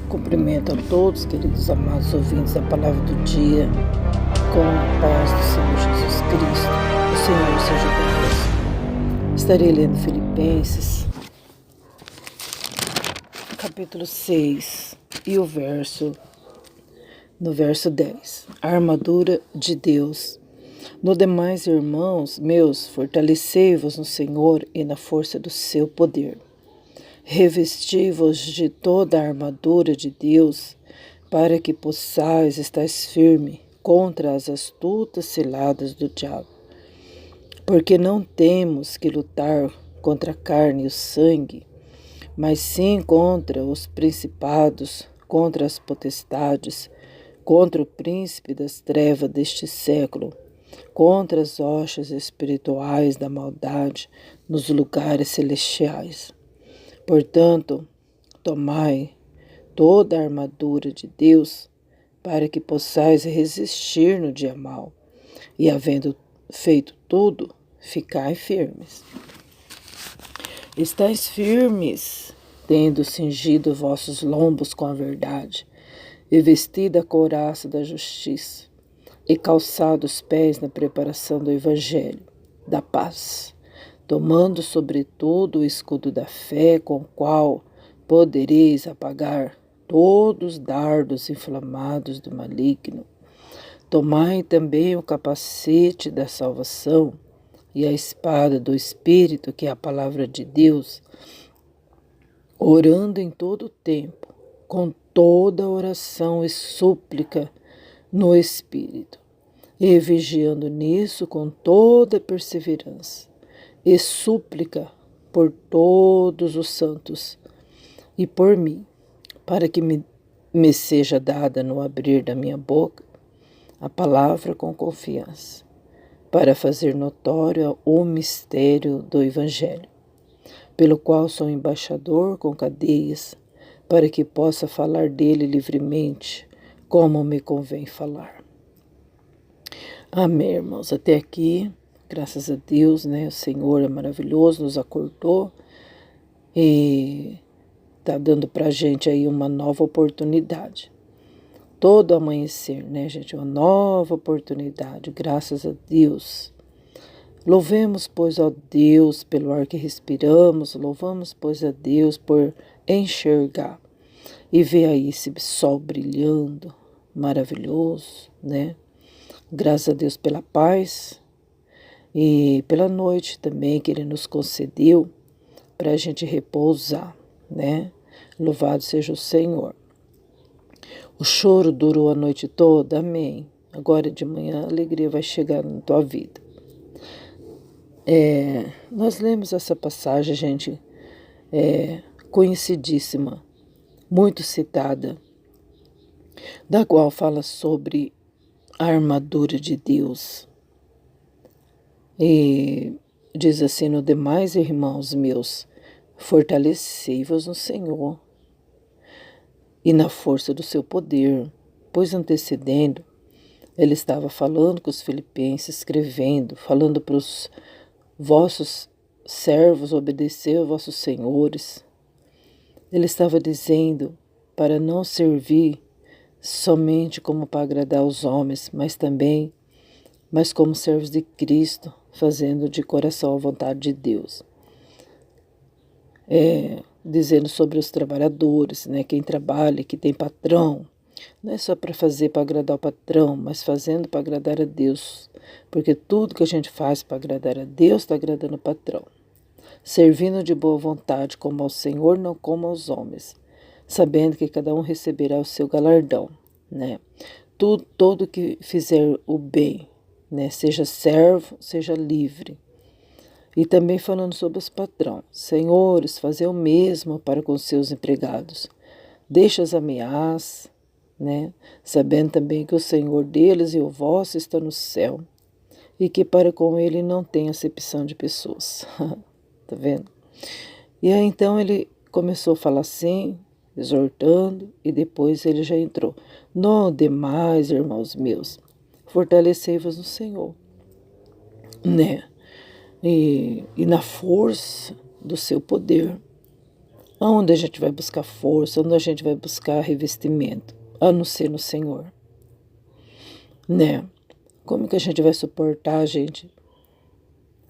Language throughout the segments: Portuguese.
Cumprimento a todos, queridos amados ouvintes da palavra do dia, com a paz do Senhor Jesus Cristo. O Senhor seja conosco. Estarei lendo Filipenses, capítulo 6, e no verso 10. A armadura de Deus. No demais, irmãos meus, fortalecei-vos no Senhor e na força do seu poder. Revesti-vos de toda a armadura de Deus, para que possais estar firme contra as astutas ciladas do diabo. Porque não temos que lutar contra a carne e o sangue, mas sim contra os principados, contra as potestades, contra o príncipe das trevas deste século, contra as hostes espirituais da maldade nos lugares celestiais. Portanto, tomai toda a armadura de Deus, para que possais resistir no dia mau, e havendo feito tudo, ficai firmes. Estais firmes, tendo cingido vossos lombos com a verdade, e vestida a couraça da justiça, e calçado os pés na preparação do evangelho da paz, tomando sobretudo o escudo da fé, com o qual podereis apagar todos os dardos inflamados do maligno. Tomai também o capacete da salvação e a espada do Espírito, que é a palavra de Deus, orando em todo o tempo, com toda oração e súplica no Espírito, e vigiando nisso com toda perseverança e súplica por todos os santos e por mim, para que me seja dada no abrir da minha boca a palavra com confiança, para fazer notório o mistério do Evangelho, pelo qual sou embaixador com cadeias, para que possa falar dele livremente, como me convém falar. Amém, irmãos. Até aqui, graças a Deus, né? O Senhor é maravilhoso, nos acordou e está dando para a gente aí uma nova oportunidade. Todo amanhecer, né, gente? Uma nova oportunidade, graças a Deus. Louvemos, pois, a Deus pelo ar que respiramos, louvamos, pois, a Deus por enxergar e ver aí esse sol brilhando, maravilhoso, né? Graças a Deus pela paz e pela noite também que Ele nos concedeu para a gente repousar, né? Louvado seja o Senhor. O choro durou a noite toda, amém. Agora de manhã a alegria vai chegar na tua vida. Nós lemos essa passagem, gente, conhecidíssima, muito citada, da qual fala sobre a armadura de Deus. E diz assim: no demais, irmãos meus, fortalecei-vos no Senhor e na força do seu poder, pois antecedendo, ele estava falando com os filipenses, escrevendo, falando para os vossos servos obedecer aos vossos senhores. Ele estava dizendo para não servir somente como para agradar os homens, mas como servos de Cristo, fazendo de coração a vontade de Deus. Dizendo sobre os trabalhadores, né? Quem trabalha, que tem patrão, não é só para fazer para agradar o patrão, mas fazendo para agradar a Deus, porque tudo que a gente faz para agradar a Deus está agradando o patrão. Servindo de boa vontade como ao Senhor, não como aos homens, sabendo que cada um receberá o seu galardão, né? Todo que fizer o bem, né? Seja servo, seja livre. E também falando sobre os patrões. Senhores, fazer o mesmo para com seus empregados. Deixa as ameaças, né? Sabendo também que o Senhor deles e o vosso está no céu, e que para com ele não tem acepção de pessoas. Tá vendo? E aí então ele começou a falar assim, exortando, e depois ele já entrou. No demais, irmãos meus, fortalecei-vos no Senhor, né? E na força do seu poder. Aonde a gente vai buscar força, onde a gente vai buscar revestimento, a não ser no Senhor, né? Como que a gente vai suportar, gente,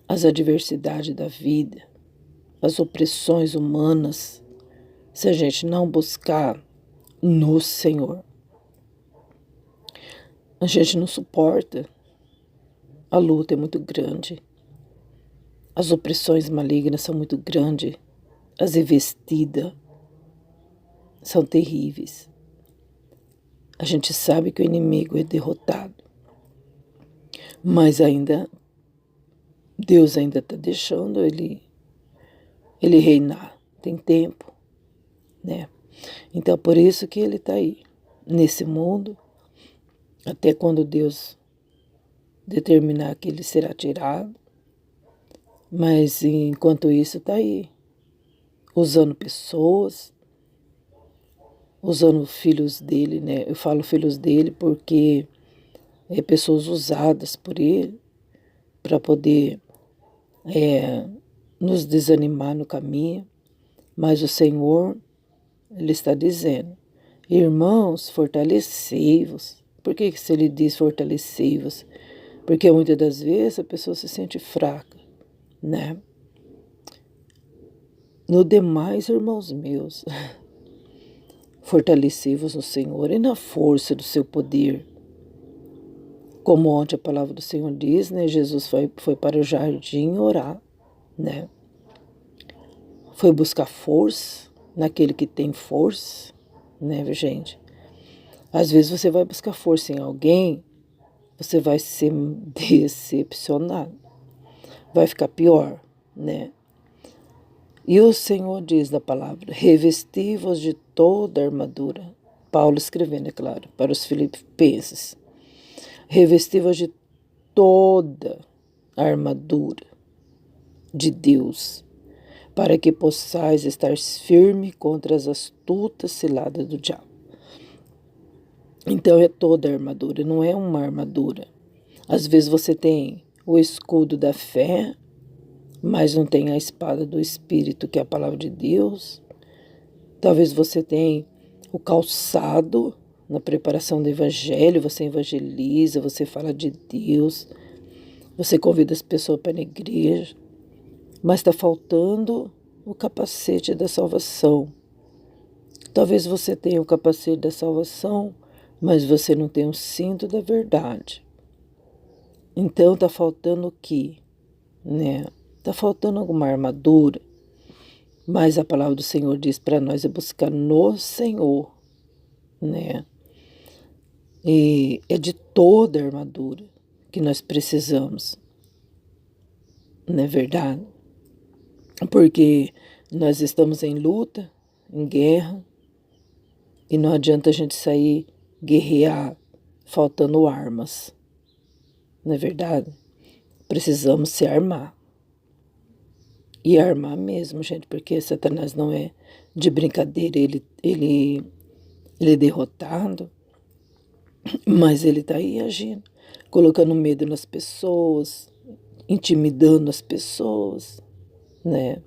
as adversidades da vida, as opressões humanas, se a gente não buscar no Senhor? A gente não suporta, a luta é muito grande, as opressões malignas são muito grandes, as investidas são terríveis. A gente sabe que o inimigo é derrotado, mas ainda, Deus ainda está deixando ele reinar, tem tempo, né? Então, por isso que ele está aí, nesse mundo, até quando Deus determinar que ele será tirado, mas enquanto isso está aí, usando pessoas, usando filhos dele, né? Eu falo filhos dele porque é pessoas usadas por ele para poder nos desanimar no caminho, mas o Senhor, ele está dizendo, irmãos, fortalecei-vos. Por que se ele diz fortalecei-vos? Porque muitas das vezes a pessoa se sente fraca, né? No demais, irmãos meus, fortalecei-vos no Senhor e na força do seu poder. Como ontem a palavra do Senhor diz, né? Jesus foi para o jardim orar, né? Foi buscar força naquele que tem força, né, gente? Às vezes você vai buscar força em alguém, você vai ser decepcionado, vai ficar pior, né? E o Senhor diz na palavra, revesti-vos de toda a armadura. Paulo escrevendo, é claro, para os filipenses. Revesti-vos de toda a armadura de Deus, para que possais estar firme contra as astutas ciladas do diabo. Então é toda a armadura, não é uma armadura. Às vezes você tem o escudo da fé, mas não tem a espada do Espírito, que é a palavra de Deus. Talvez você tenha o calçado na preparação do Evangelho, você evangeliza, você fala de Deus, você convida as pessoas para ir na igreja, mas está faltando o capacete da salvação. Talvez você tenha o capacete da salvação, mas você não tem o cinto da verdade. Então está faltando o quê? Né? Está faltando alguma armadura, mas a palavra do Senhor diz para nós é buscar no Senhor, né? E é de toda a armadura que nós precisamos, não é verdade? Porque nós estamos em luta, em guerra, e não adianta a gente sair guerrear faltando armas, não é verdade? Precisamos se armar. E armar mesmo, gente, porque Satanás não é de brincadeira, ele é derrotado, mas ele está aí agindo, colocando medo nas pessoas, intimidando as pessoas, né?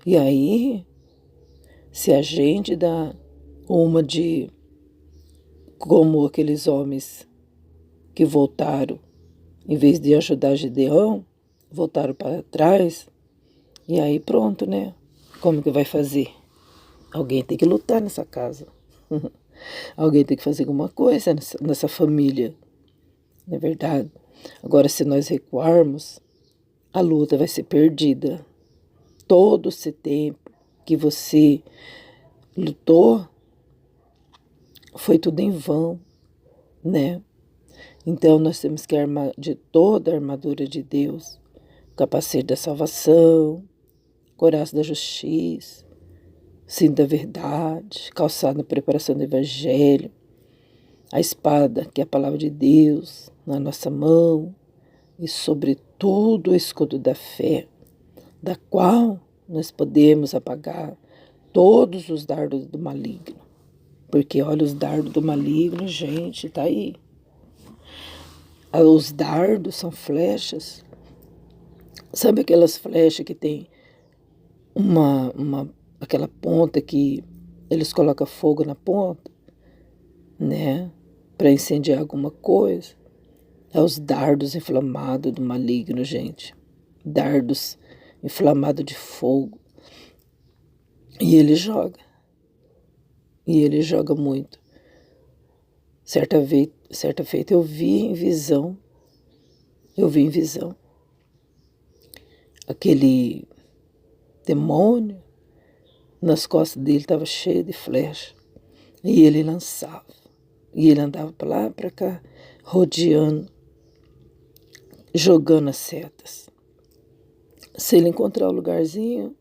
E aí, se a gente dá uma de como aqueles homens que voltaram, em vez de ajudar Gideão, voltaram para trás, e aí pronto, né? Como que vai fazer? Alguém tem que lutar nessa casa. Alguém tem que fazer alguma coisa nessa família, não é verdade? Agora, se nós recuarmos, a luta vai ser perdida. Todo esse tempo que você lutou, foi tudo em vão, né? Então, nós temos que armar de toda a armadura de Deus, capacete da salvação, couraça da justiça, cinto da verdade, calçado na preparação do evangelho, a espada, que é a palavra de Deus, na nossa mão, e sobretudo o escudo da fé, da qual nós podemos apagar todos os dardos do maligno. Porque olha, os dardos do maligno, gente, tá aí. Os dardos são flechas. Sabe aquelas flechas que tem aquela ponta que eles colocam fogo na ponta, né? Para incendiar alguma coisa. É os dardos inflamados do maligno, gente. Dardos inflamados de fogo. E ele joga. E ele joga muito. Certa feita eu vi em visão. Aquele demônio nas costas dele estava cheio de flecha. E ele lançava. E ele andava para lá, para cá, rodeando, jogando as setas. Se ele encontrar o lugarzinho,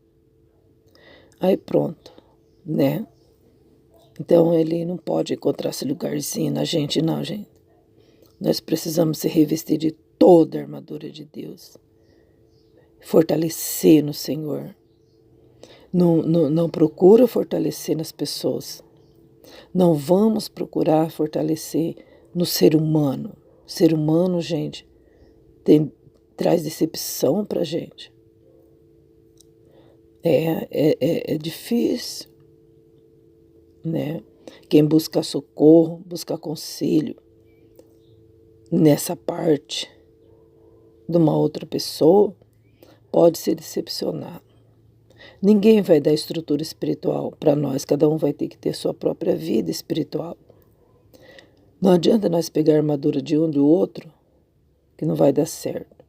aí pronto, né? Então ele não pode encontrar esse lugarzinho na gente, não, gente. Nós precisamos se revestir de toda a armadura de Deus. Fortalecer no Senhor. Não procura fortalecer nas pessoas. Não vamos procurar fortalecer no ser humano. O ser humano, gente, traz decepção pra gente. É difícil, né? Quem busca socorro, busca conselho nessa parte de uma outra pessoa, pode se decepcionar. Ninguém vai dar estrutura espiritual para nós, cada um vai ter que ter sua própria vida espiritual. Não adianta nós pegar a armadura de um do outro, que não vai dar certo,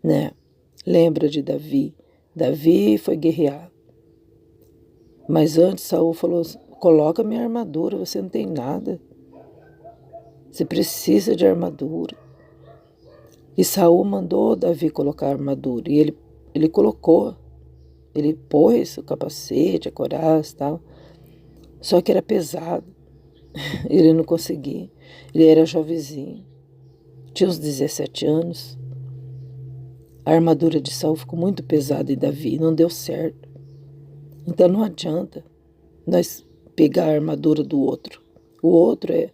né? Lembra de Davi. Davi foi guerrear. Mas antes Saul falou, coloca minha armadura, você não tem nada. Você precisa de armadura. E Saul mandou Davi colocar a armadura. E ele colocou. Ele pôs o capacete, a couraça e tal. Só que era pesado. Ele não conseguia. Ele era jovenzinho. Tinha uns 17 anos. A armadura de Saul ficou muito pesada em Davi. Não deu certo. Então não adianta nós pegar a armadura do outro. O outro é...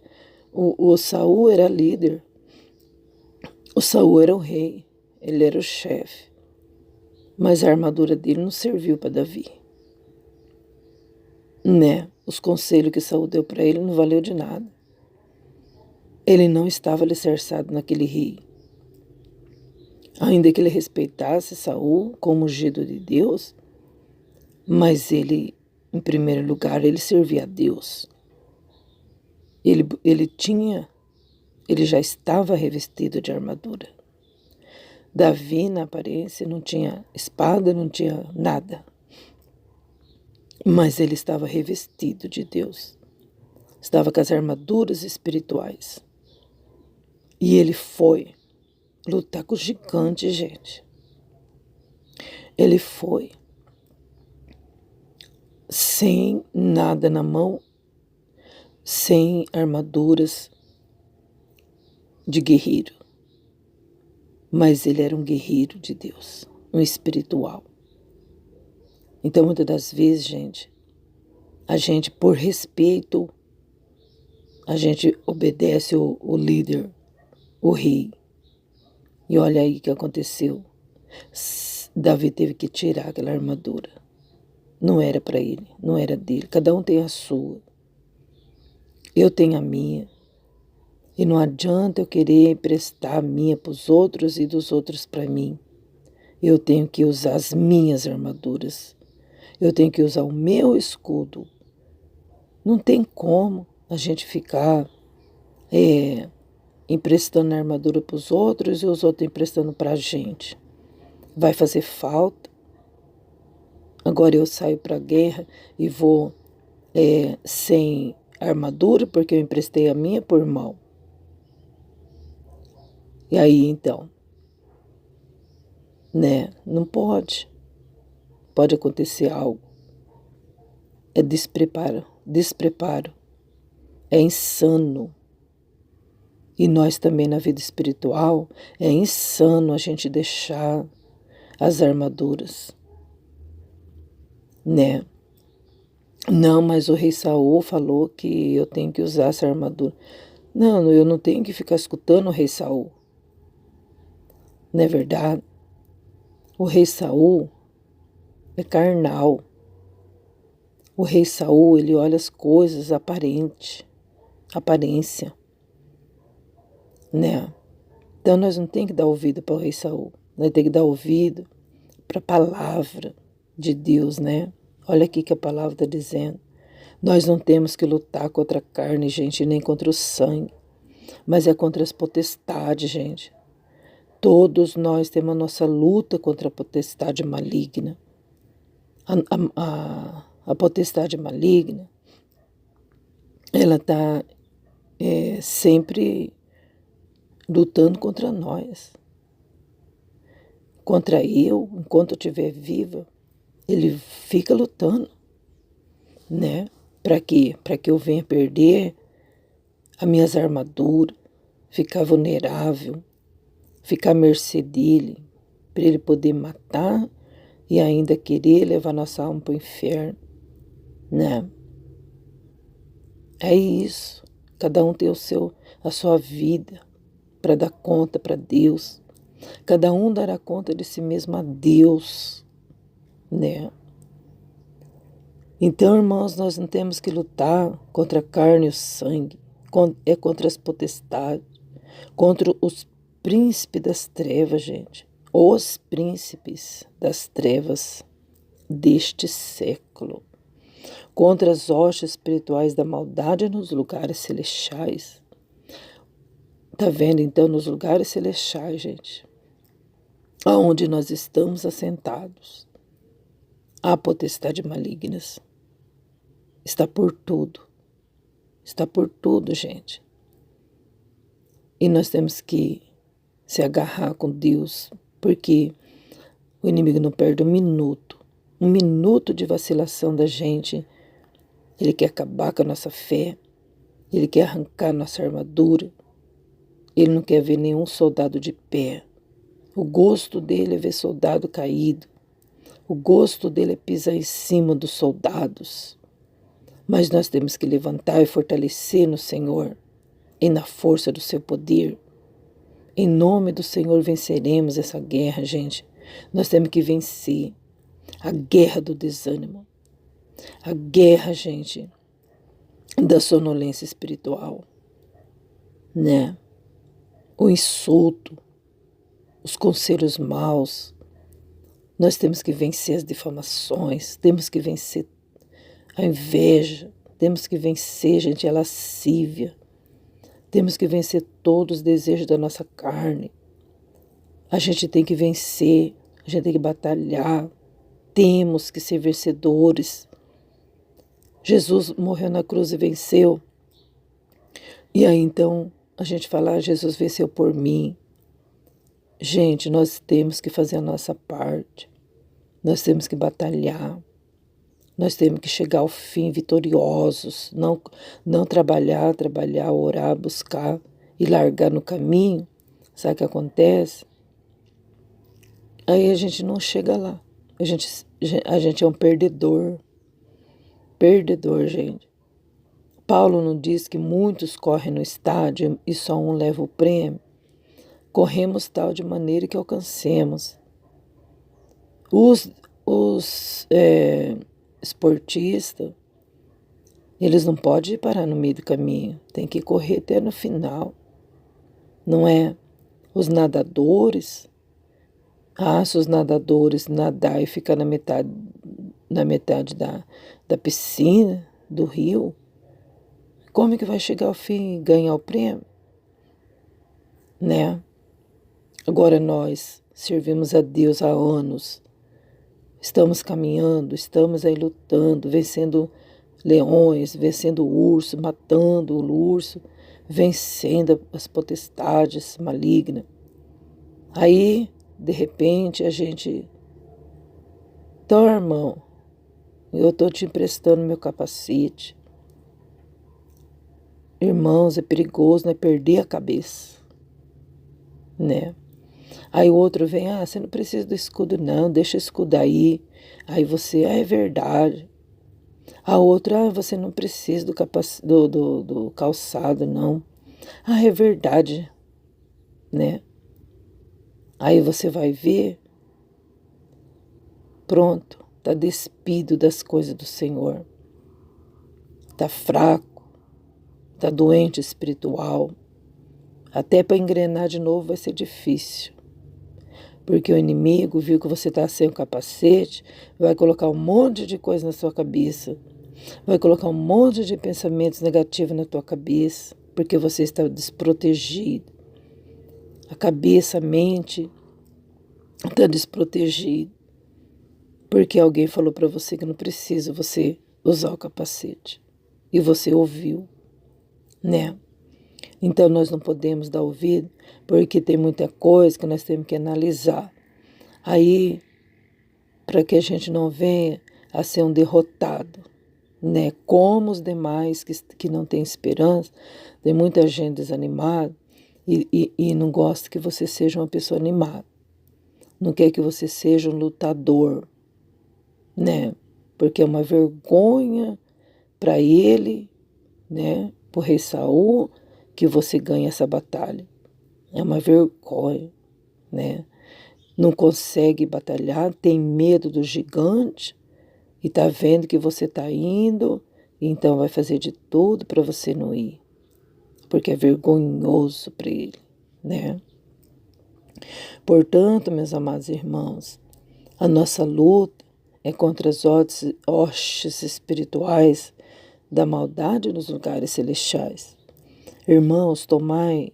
O Saul era líder. O Saul era o rei. Ele era o chefe. Mas a armadura dele não serviu para Davi. Né? Os conselhos que Saul deu para ele não valeu de nada. Ele não estava alicerçado naquele rei. Ainda que ele respeitasse Saul como ungido de Deus, mas ele, em primeiro lugar, ele servia a Deus. Ele já estava revestido de armadura. Davi, na aparência, não tinha espada, não tinha nada. Mas ele estava revestido de Deus. Estava com as armaduras espirituais. E ele foi lutar com o gigante, gente. Ele foi sem nada na mão, sem armaduras de guerreiro. Mas ele era um guerreiro de Deus, um espiritual. Então, muitas das vezes, gente, a gente, por respeito, a gente obedece o líder, o rei. E olha aí o que aconteceu. Davi teve que tirar aquela armadura. Não era para ele, não era dele. Cada um tem a sua. Eu tenho a minha. E não adianta eu querer emprestar a minha para os outros e dos outros para mim. Eu tenho que usar as minhas armaduras. Eu tenho que usar o meu escudo. Não tem como a gente ficar emprestando a armadura para os outros e os outros emprestando para a gente. Vai fazer falta. Agora eu saio para a guerra e vou sem armadura porque eu emprestei a minha por mal. E aí, então, né? Não pode. Pode acontecer algo. É despreparo. É insano. E nós também na vida espiritual, é insano a gente deixar as armaduras, né? Não, mas o rei Saul falou que eu tenho que usar essa armadura. Não, eu não tenho que ficar escutando o rei Saul. Não é verdade? O rei Saul é carnal. O rei Saul, ele olha as coisas aparência, né? Então nós não temos que dar ouvido para o rei Saul, nós temos que dar ouvido para a palavra de Deus, né? Olha aqui que a palavra está dizendo. Nós não temos que lutar contra a carne, gente, nem contra o sangue, mas é contra as potestades, gente. Todos nós temos a nossa luta contra a potestade maligna. A potestade maligna, ela está sempre lutando contra nós. Contra eu, enquanto eu estiver viva, ele fica lutando, né? Para quê? Para que eu venha perder as minhas armaduras, ficar vulnerável, ficar à mercê dele, para ele poder matar e ainda querer levar nossa alma para o inferno, né? É isso. Cada um tem a sua vida para dar conta para Deus. Cada um dará conta de si mesmo a Deus, né? Então, irmãos, nós não temos que lutar contra a carne e o sangue, é contra as potestades, contra os príncipes das trevas, gente. Os príncipes das trevas deste século, contra as hostes espirituais da maldade nos lugares celestiais. Tá vendo, então, nos lugares celestiais, gente, aonde nós estamos assentados, há potestade malignas. Está por tudo. Está por tudo, gente. E nós temos que se agarrar com Deus, porque o inimigo não perde um minuto de vacilação da gente. Ele quer acabar com a nossa fé, ele quer arrancar a nossa armadura, ele não quer ver nenhum soldado de pé. O gosto dele é ver soldado caído, o gosto dele é pisar em cima dos soldados. Mas nós temos que levantar e fortalecer no Senhor e na força do seu poder. Em nome do Senhor venceremos essa guerra, gente. Nós temos que vencer a guerra do desânimo, a guerra, gente, da sonolência espiritual, né? O insulto, os conselhos maus. Nós temos que vencer as difamações, temos que vencer a inveja, temos que vencer, gente, a lascívia, temos que vencer todos os desejos da nossa carne. A gente tem que vencer, a gente tem que batalhar, temos que ser vencedores. Jesus morreu na cruz e venceu. E aí então a gente fala, Jesus venceu por mim. Gente, nós temos que fazer a nossa parte, nós temos que batalhar. Nós temos que chegar ao fim vitoriosos, não trabalhar, orar, buscar e largar no caminho. Sabe o que acontece? Aí a gente não chega lá. A gente é um perdedor. Perdedor, gente. Paulo não diz que muitos correm no estádio e só um leva o prêmio. Corremos tal de maneira que alcancemos. Os esportistas, eles não podem parar no meio do caminho, tem que correr até no final, não é? Os nadadores, se os nadadores nadar e ficar na metade da piscina, do rio, como é que vai chegar ao fim e ganhar o prêmio? Né? Agora nós servimos a Deus há anos, estamos caminhando, estamos aí lutando, vencendo leões, vencendo o urso, matando o urso, vencendo as potestades malignas. Aí, de repente, a gente... Então, irmão, eu estou te emprestando meu capacete. Irmãos, é perigoso, né? Perder a cabeça, né? Aí o outro vem, você não precisa do escudo não, deixa o escudo aí. Aí você, é verdade. A outra, você não precisa do calçado não. É verdade, né? Aí você vai ver, pronto, está despido das coisas do Senhor. está fraco, está doente espiritual. Até para engrenar de novo vai ser difícil. Porque o inimigo viu que você está sem o capacete, vai colocar um monte de coisa na sua cabeça, vai colocar um monte de pensamentos negativos na tua cabeça, porque você está desprotegido. A cabeça, a mente está desprotegida, porque alguém falou para você que não precisa você usar o capacete. E você ouviu, né? Então nós não podemos dar ouvido, porque tem muita coisa que nós temos que analisar. Aí, para que a gente não venha a ser um derrotado, né? Como os demais que não têm esperança, tem muita gente desanimada e não gosta que você seja uma pessoa animada. Não quer que você seja um lutador, né? Porque é uma vergonha para ele, né? Para o rei Saul, que você ganha essa batalha. É uma vergonha, né? Não consegue batalhar, tem medo do gigante e tá vendo que você tá indo, então vai fazer de tudo para você não ir, porque é vergonhoso para ele, né? Portanto, meus amados irmãos, a nossa luta é contra as hostes espirituais da maldade nos lugares celestiais. Irmãos, tomai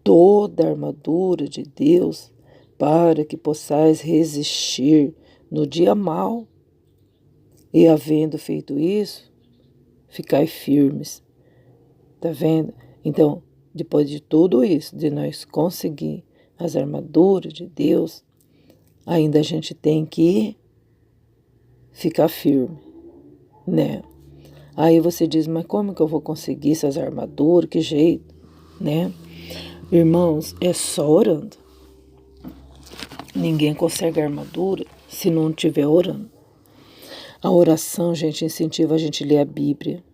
toda a armadura de Deus para que possais resistir no dia mau. E havendo feito isso, ficai firmes. Tá vendo? Então, depois de tudo isso, de nós conseguir as armaduras de Deus, ainda a gente tem que ficar firme, né? Aí você diz, mas como que eu vou conseguir essas armaduras? Que jeito, né? Irmãos, é só orando. Ninguém consegue a armadura se não estiver orando. A oração, gente, incentiva a gente a ler a Bíblia.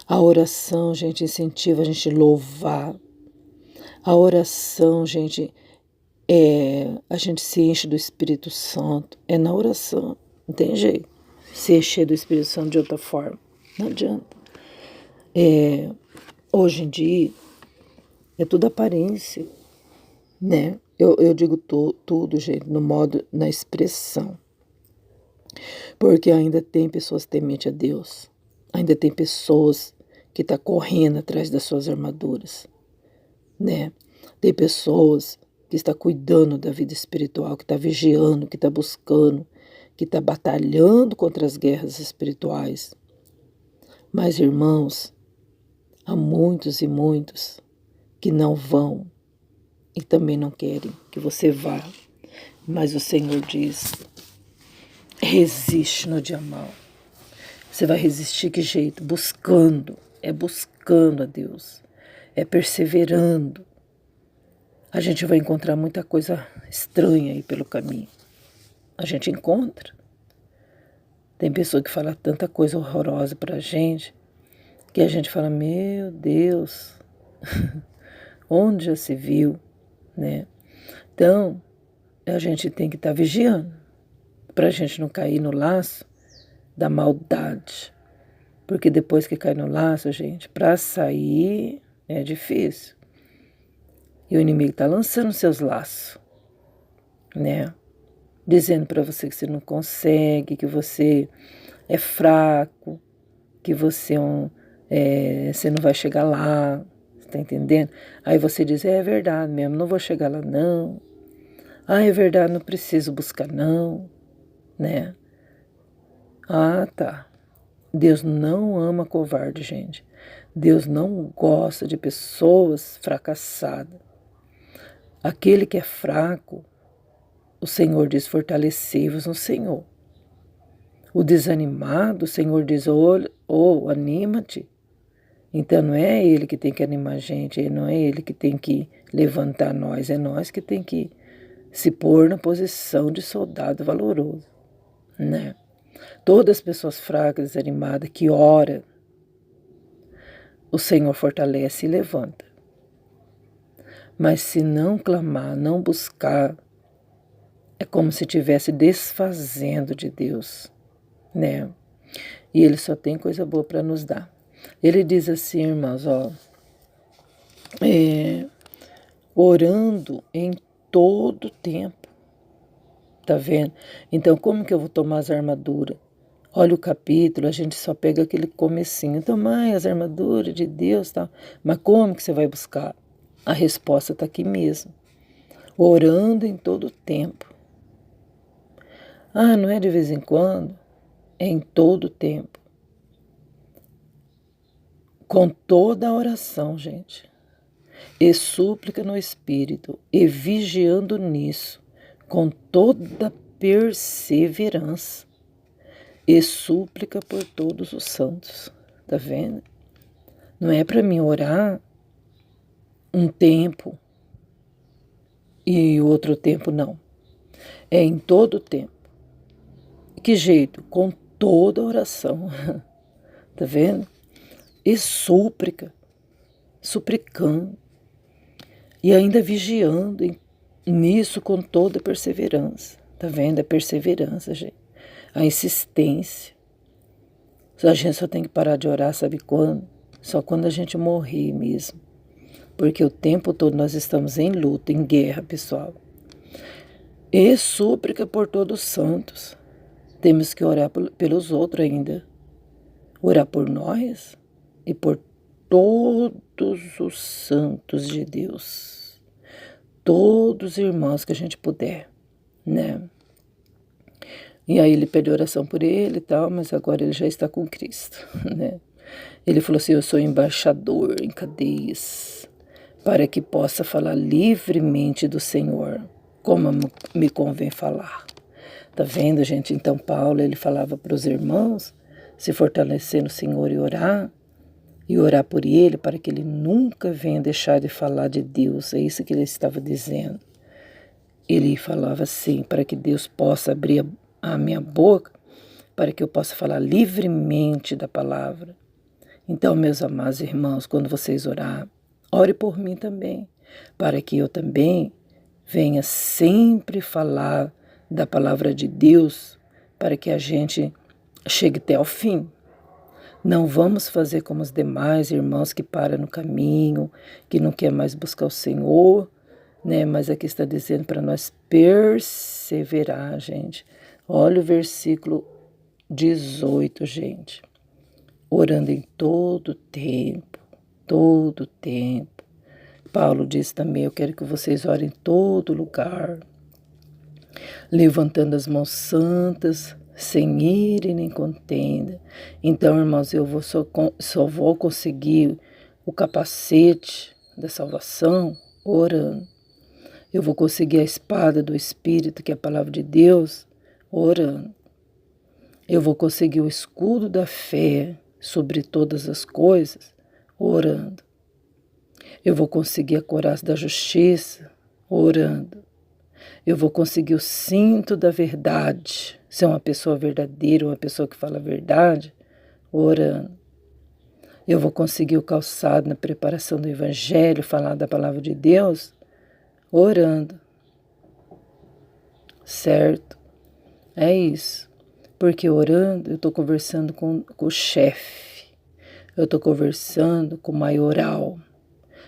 A oração, gente, incentiva a gente a louvar. A oração, gente, a gente se enche do Espírito Santo. É na oração, não tem jeito. Se encher do Espírito Santo de outra forma, não adianta. Hoje em dia, é tudo aparência, né? Eu digo tudo, gente, no modo, na expressão. Porque ainda tem pessoas tementes a Deus. Ainda tem pessoas que estão correndo atrás das suas armaduras, né? Tem pessoas que estão cuidando da vida espiritual, que estão vigiando, que estão buscando, que estão batalhando contra as guerras espirituais. Mas, irmãos, há muitos e muitos que não vão e também não querem que você vá. Mas o Senhor diz, resiste no dia mau. Você vai resistir que jeito? Buscando. É buscando a Deus. É perseverando. A gente vai encontrar muita coisa estranha aí pelo caminho. A gente encontra. Tem pessoa que fala tanta coisa horrorosa pra gente, que a gente fala, meu Deus, onde já se viu, né? Então, a gente tem que estar vigiando, para a gente não cair no laço da maldade. Porque depois que cai no laço, gente, para sair é difícil. E o inimigo está lançando seus laços, né? Dizendo para você que você não consegue, que você é fraco, que você você não vai chegar lá, você está entendendo? Aí você diz, é verdade mesmo, não vou chegar lá não. Ah, é verdade, não preciso buscar não, né? Ah, tá. Deus não ama covarde, gente. Deus não gosta de pessoas fracassadas. Aquele que é fraco, o Senhor diz, fortalecei-vos no Senhor. O desanimado, o Senhor diz, anima-te. Então não é Ele que tem que animar a gente, não é Ele que tem que levantar nós, é nós que tem que se pôr na posição de soldado valoroso, né? Todas as pessoas fracas, desanimadas, que oram, o Senhor fortalece e levanta. Mas se não clamar, não buscar, é como se estivesse desfazendo de Deus, né? E Ele só tem coisa boa para nos dar. Ele diz assim, irmãos, ó, orando em todo tempo. Tá vendo? Então, como que eu vou tomar as armaduras? Olha o capítulo, a gente só pega aquele comecinho. Então, mãe, as armaduras de Deus, tal. Mas como que você vai buscar? A resposta está aqui mesmo. Orando em todo tempo. Ah, não é de vez em quando? É em todo tempo. Com toda a oração, gente. E súplica no Espírito, e vigiando nisso, com toda perseverança, e súplica por todos os santos. Tá vendo? Não é para mim orar um tempo e outro tempo não. É em todo tempo. Que jeito? Com toda oração. Tá vendo? E súplica, suplicando. E ainda vigiando nisso com toda perseverança. Tá vendo? A perseverança, gente. A insistência. A gente só tem que parar de orar, sabe quando? Só quando a gente morrer mesmo. Porque o tempo todo nós estamos em luta, em guerra, pessoal. E súplica por todos os santos. Temos que orar pelos outros ainda. Orar por nós e por todos os santos de Deus. Todos os irmãos que a gente puder, né? E aí ele pede oração por ele e tal, mas agora ele já está com Cristo, né? Ele falou assim, eu sou embaixador em cadeias, para que possa falar livremente do Senhor, como me convém falar. Tá vendo, gente? Então Paulo, ele falava para os irmãos se fortalecer no Senhor e orar por ele, para que ele nunca venha deixar de falar de Deus. É isso que ele estava dizendo. Ele falava assim, para que Deus possa abrir a minha boca, para que eu possa falar livremente da palavra. Então, meus amados irmãos, quando vocês orar, ore por mim também, para que eu também venha sempre falar da palavra de Deus, para que a gente chegue até o fim. Não vamos fazer como os demais irmãos que param no caminho, que não quer mais buscar o Senhor, né? Mas aqui está dizendo para nós perseverar, gente. Olha o versículo 18, gente. Orando em todo tempo, todo tempo. Paulo diz também, eu quero que vocês orem em todo lugar, levantando as mãos santas, sem ira e nem contenda. Então, irmãos, eu só vou conseguir o capacete da salvação orando. Eu vou conseguir a espada do Espírito, que é a palavra de Deus, orando. Eu vou conseguir o escudo da fé sobre todas as coisas, orando. Eu vou conseguir a couraça da justiça, orando. Eu vou conseguir o cinto da verdade, ser uma pessoa verdadeira, uma pessoa que fala a verdade, orando. Eu vou conseguir o calçado na preparação do Evangelho, falar da palavra de Deus, orando. Certo? É isso. Porque orando, eu estou conversando com o chefe, eu estou conversando com o maioral,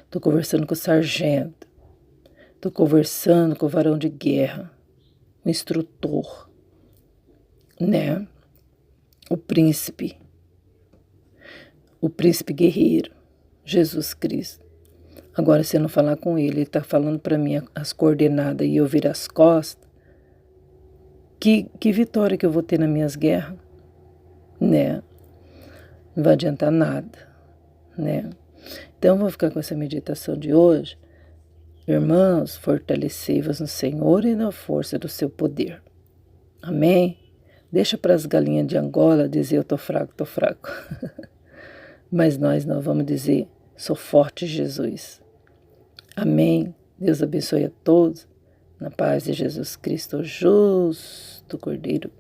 estou conversando com o sargento, estou conversando com o varão de guerra, o instrutor, né? O príncipe guerreiro, Jesus Cristo. Agora, se eu não falar com ele está falando para mim as coordenadas e eu virar as costas, que vitória que eu vou ter nas minhas guerras, né? Não vai adiantar nada, né? Então, vou ficar com essa meditação de hoje. Irmãos, fortalecei-vos no Senhor e na força do seu poder. Amém? Deixa para as galinhas de Angola dizer eu tô fraco, tô fraco. Mas nós não vamos dizer sou forte, Jesus. Amém? Deus abençoe a todos. Na paz de Jesus Cristo, justo Cordeiro